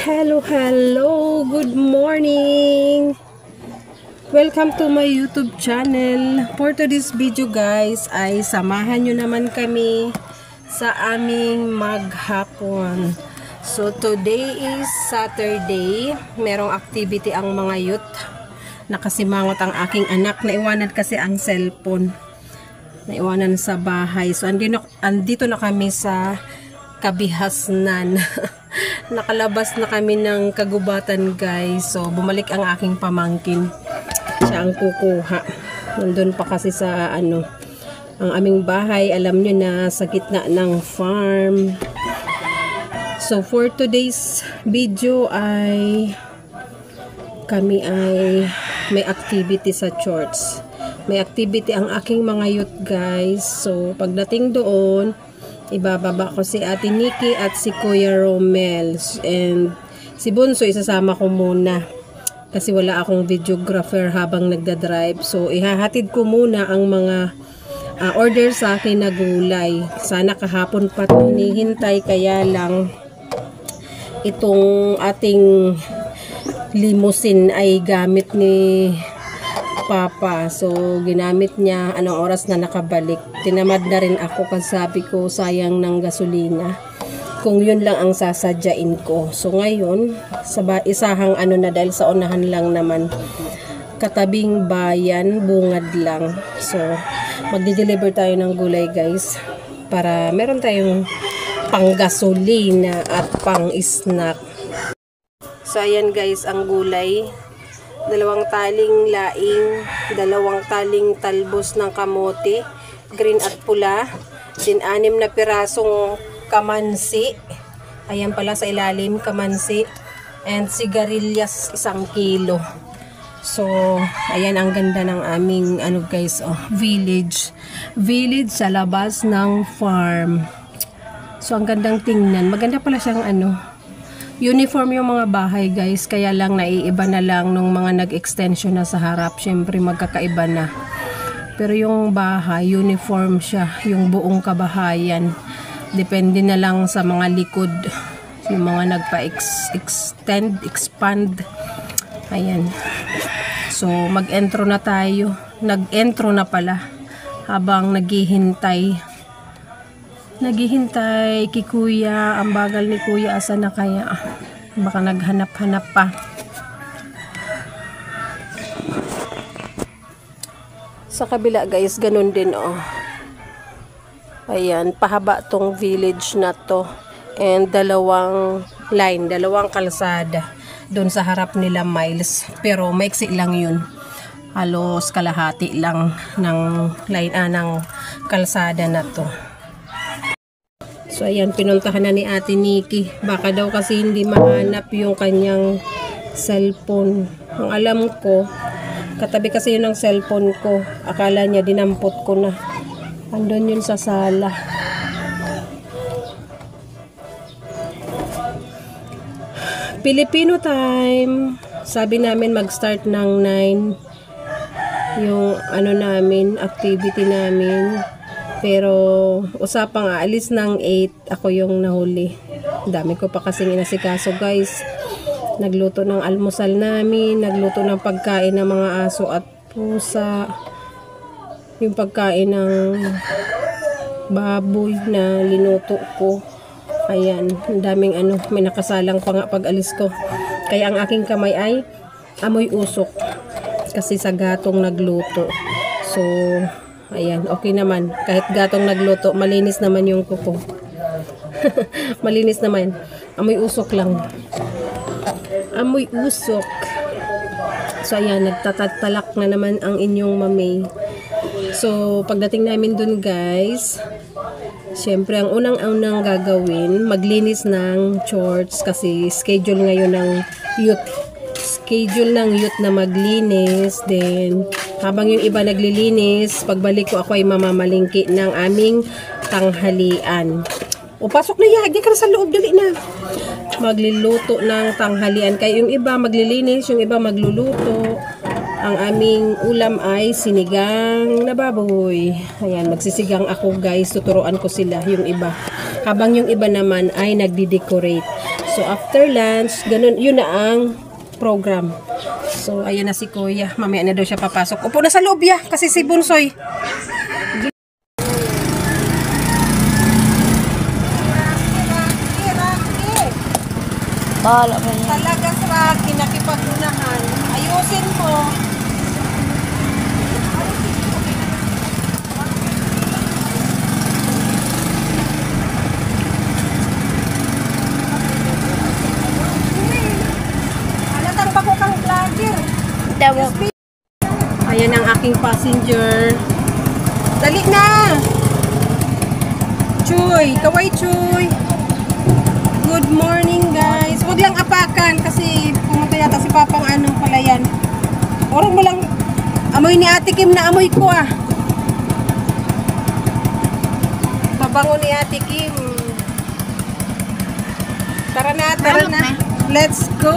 Hello, good morning. Welcome to my YouTube channel. For today's video guys, ay samahan nyo naman kami sa aming maghapon. So today is Saturday. Merong activity ang mga youth. Nakasimangot ang aking anak. Naiwanan kasi ang cellphone. Naiwanan sa bahay. So andito na kami sa Kabihasnan. Nakalabas na kami ng kagubatan guys. So bumalik ang aking pamangkin. Siya ang kukuha. Nandun pa kasi sa ang aming bahay. Alam nyo na sa gitna ng farm. So for today's video ay kami ay may activity sa church. May activity ang aking mga youth guys. So pagdating doon, ibababa ko si Ate Nikki at si Kuya Romel. And si Bunso isasama ko muna. Kasi wala akong videographer habang nagdadrive. So ihahatid ko muna ang mga order sa akin na gulay. Sana kahapon pa ito hinihintay. Kaya lang itong ating limousine ay gamit ni Papa. So, ginamit niya anong oras na nakabalik. Tinamad na rin ako kasi sabi ko sayang ng gasolina. Kung yun lang ang sasadyain ko. So, ngayon, isahang na dahil sa unahan lang naman. Katabing bayan, bungad lang. So, magdi-deliver tayo ng gulay guys. Para meron tayong pang-gasolina at pang-snack. So, ayan guys, ang gulay. 2 taling laing, 2 taling talbos ng kamote, green at pula, din 6 na pirasong kamansi, ayan pala sa ilalim, kamansi, and sigarilyas 1 kilo. So, ayan ang ganda ng aming guys, village sa labas ng farm. So, ang gandang tingnan, maganda pala siyang uniform yung mga bahay guys, kaya lang naiiba na lang nung mga nag-extension na sa harap. Syempre magkakaiba na. Pero yung bahay, uniform siya, yung buong kabahayan. Depende na lang sa mga likod, yung mga expand. Ayan. So mag-entro na tayo. Nag-entro na pala habang naghihintay kay Kuya. Ang bagal ni Kuya, asa na kaya? Baka naghanap-hanap pa. Sa kabila guys, ganun din ayan, pahaba tong village na to. And 2 line, 2 kalsada. Doon sa harap nila miles. Pero maiksi lang yun. Halos kalahati lang ng line ng kalsada na to. So ayan, pinuntahan na ni Ate Nikki. Baka daw kasi hindi mahanap yung kanyang cellphone. Ang alam ko, katabi kasi yun ang cellphone ko. Akala niya dinampot ko na. Andun yun sa sala. Filipino time. Sabi namin mag-start ng 9 yung namin, activity namin. Pero usapang aalis ng 8, ako yung nahuli. Dami ko pa kasing inasikaso guys. Nagluto ng almusal namin, nagluto ng pagkain ng mga aso at pusa. Yung pagkain ng baboy na linuto ko. Ayan, daming may nakasalang pa nga pag alis ko. Kaya ang aking kamay ay amoy usok. Kasi sa gatong nagluto. So, ayan, okay naman. Kahit gatong nagluto, malinis naman yung kuko. Malinis naman. Amoy usok lang. Amoy usok. So, ayan, nagtatalak na naman ang inyong mami. So, pagdating namin dun guys, syempre, ang unang gagawin, maglinis ng church kasi schedule ngayon ng youth. Schedule ng youth na maglinis. Then, habang yung iba naglilinis, pagbalik ko ako ay mamamalingki ng aming tanghalian. O, pasok na yan. Di ka na sa loob. Dali na. Magluluto ng tanghalian. Kaya yung iba maglilinis, yung iba magluluto. Ang aming ulam ay sinigang na baboy. Ayan, magsisigang ako guys. Tuturuan ko sila yung iba. Habang yung iba naman ay nagdi-decorate. So after lunch, ganun, yun na ang program. So ayan na si Kuya. Mamaya na daw siya papasok. Upo na sa loob ya, kasi si Bunsoy. Bahala ba niya? Talaga sa kinakipag-unahan. Ayusin mo. Alatang bako kang vlogger. Dawa. Ayan ang aking passenger. Dali na! Chuy! Kaway Chuy! Good morning guys! Huwag lang apakan kasi pumunta yata si Papang anong palayan. Orong mo lang amoy ni Ate Kim na amoy ko ah. Pabango ni Ate Kim. Tara na, tara na. Let's go!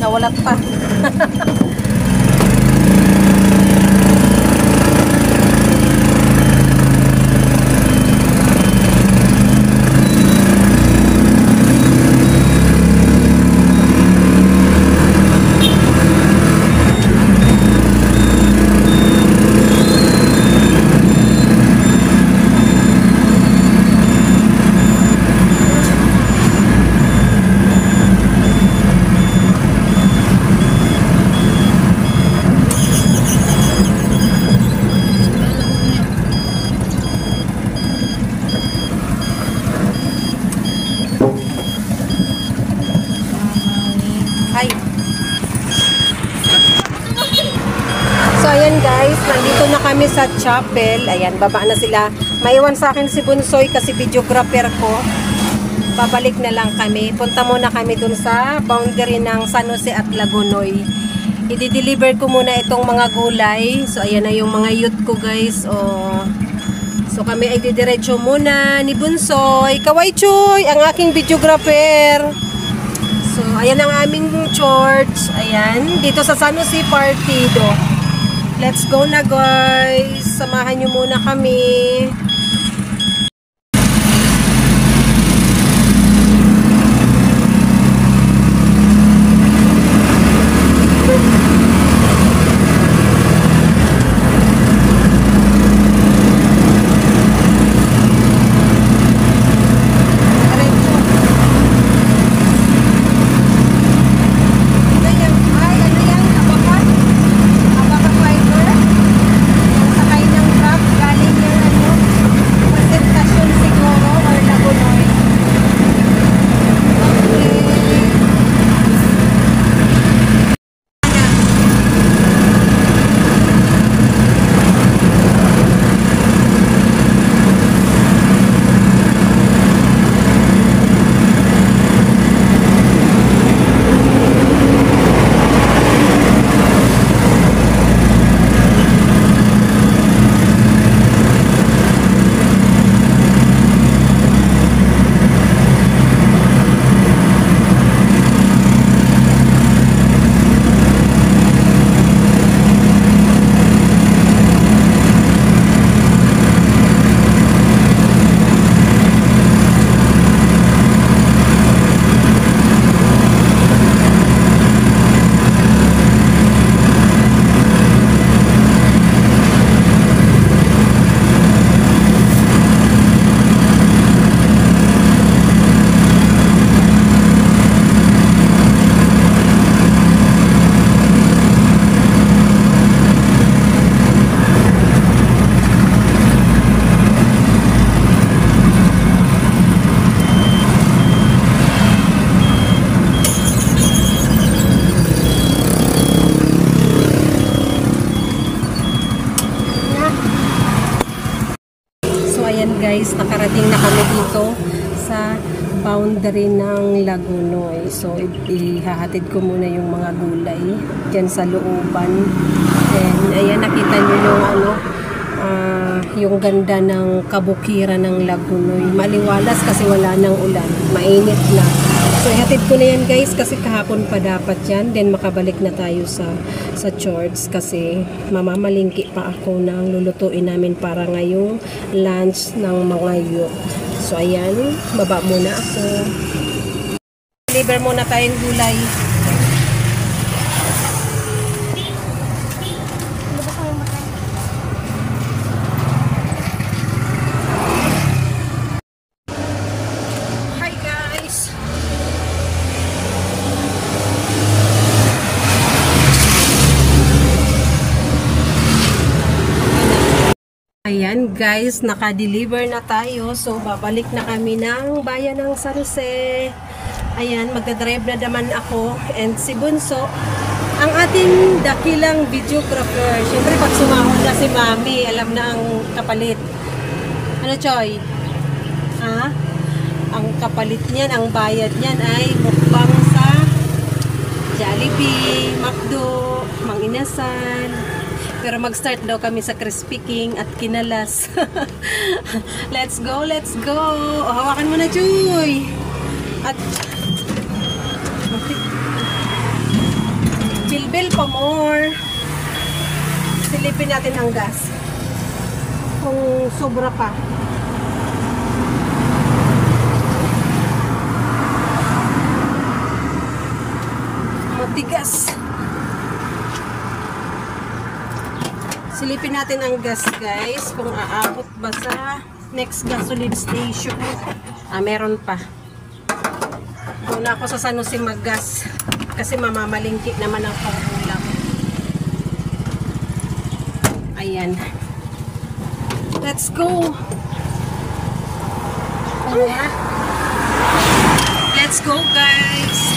Nawalat pa. Hi. So ayan guys, nandito na kami sa chapel. Ayan, baba na sila. Maiwan sa akin si Bunsoy kasi videographer ko. Babalik na lang kami. Punta muna kami dun sa boundary ng San Jose at Lagunoy. I-deliver ko muna itong mga gulay. So ayan na yung mga youth ko guys. Oh. So kami ay didiretso muna ni Bunsoy. Kaway Chuy, ang aking videographer. So, ayan ang aming church. Ayan, dito sa San Jose Partido. Let's go na guys. Samahan nyo muna kami. guys, nakarating na kami dito sa boundary ng Lagunoy. So, ihahatid ko muna yung mga gulay dyan sa looban. And, ayan, nakita nyo yung yung ganda ng kabukiran ng Lagunoy. Maliwalas kasi wala nang ulan. Mainit na. So, ihatid ko na yan guys kasi kahapon pa dapat yan. Then, makabalik na tayo sa church kasi mamamalingki pa ako ng lulutuin namin para ngayong lunch ng mga youth. So, ayan. Baba muna ako. Deliver muna tayong gulay. Ayan guys, naka-deliver na tayo. So, babalik na kami ng bayan ng San Jose. Ayan, magdadrive na naman ako. And si Bunso, ang ating dakilang videographer. Siyempre, pag sumahod na si Mami, alam na ang kapalit. Ano, Choy? Ha? Ang kapalit niyan, ang bayad niyan ay mukbang sa Jollibee, McDo, Mang Inasal. Pero mag-start daw kami sa Crispy King at Kinalas. Let's go, let's go! O, hawakan mo na, Chuy! At bilbil pa more. Silipin natin ang gas. Kung sobra pa. Matigas. Silipin natin ang gas guys, kung aabot ba sa next gasoline station. Meron pa. Muna ako sa San Jose mag-gas kasi mamamalingki naman ang pag-ulam. Ayan. Let's go! Ayan. Let's go guys!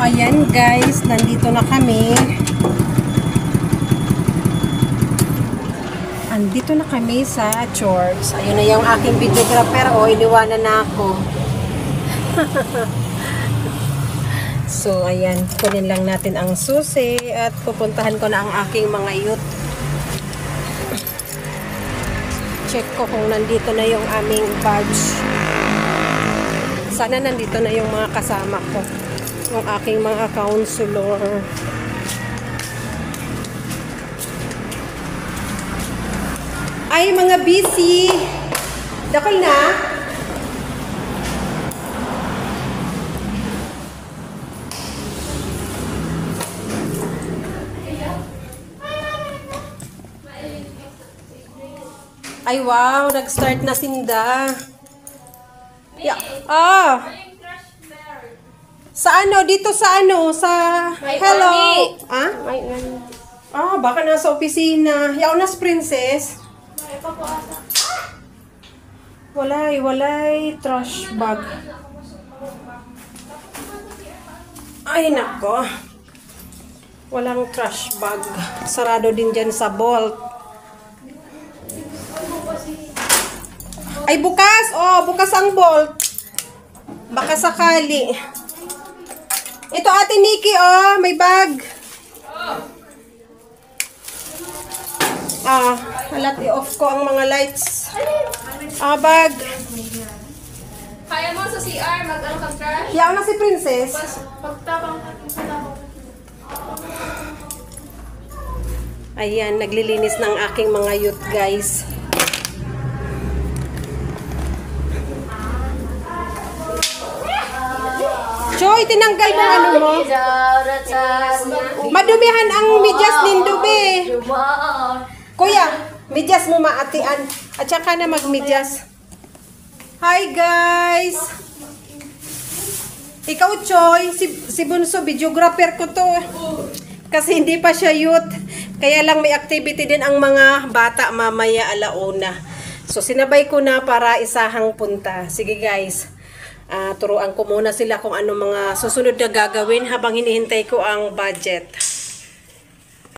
Ayan guys, nandito na kami. Andito na kami sa church. Ayun na yung aking videographer. O, iniwanan na ako. So, ayan. Kunin lang natin ang susi at pupuntahan ko na ang aking mga youth. Check ko kung nandito na yung aming badge. Sana nandito na yung mga kasama ko. Yung aking mga counselor. Ay, mga busy. Dakol na. Ay, wow. Nag-start na sinda. Yeah. Sa ano? Dito sa ano? Sa... Hello? Baka nasa opisina. Yaunas, princess. Walay trash bag. Ay, nako. Walang trash bag. Sarado din dyan sa bolt. Ay, bukas! Oh, bukas ang bolt. Baka sakali. Ito, Ate Nikki, oh, may bag. Halat i-off ko ang mga lights. Bag. Kaya mo sa CR, mag-ano ka trash? Yaw na si Princess. Pagtapang Ayan, naglilinis ng aking mga youth, guys. Choy, tinanggal mo ano mo. Madumihan ang medyas nindo, be. Kuya, medyas mo maatian. At saka na magmedyas. Hi, guys. Ikaw, Choy, si Bunso, videographer ko to. Kasi hindi pa siya youth. Kaya lang may activity din ang mga bata mamaya alauna. So, sinabay ko na para isahang punta. Sige, guys. Turuan ko muna sila kung ano mga susunod na gagawin habang hinihintay ko ang budget.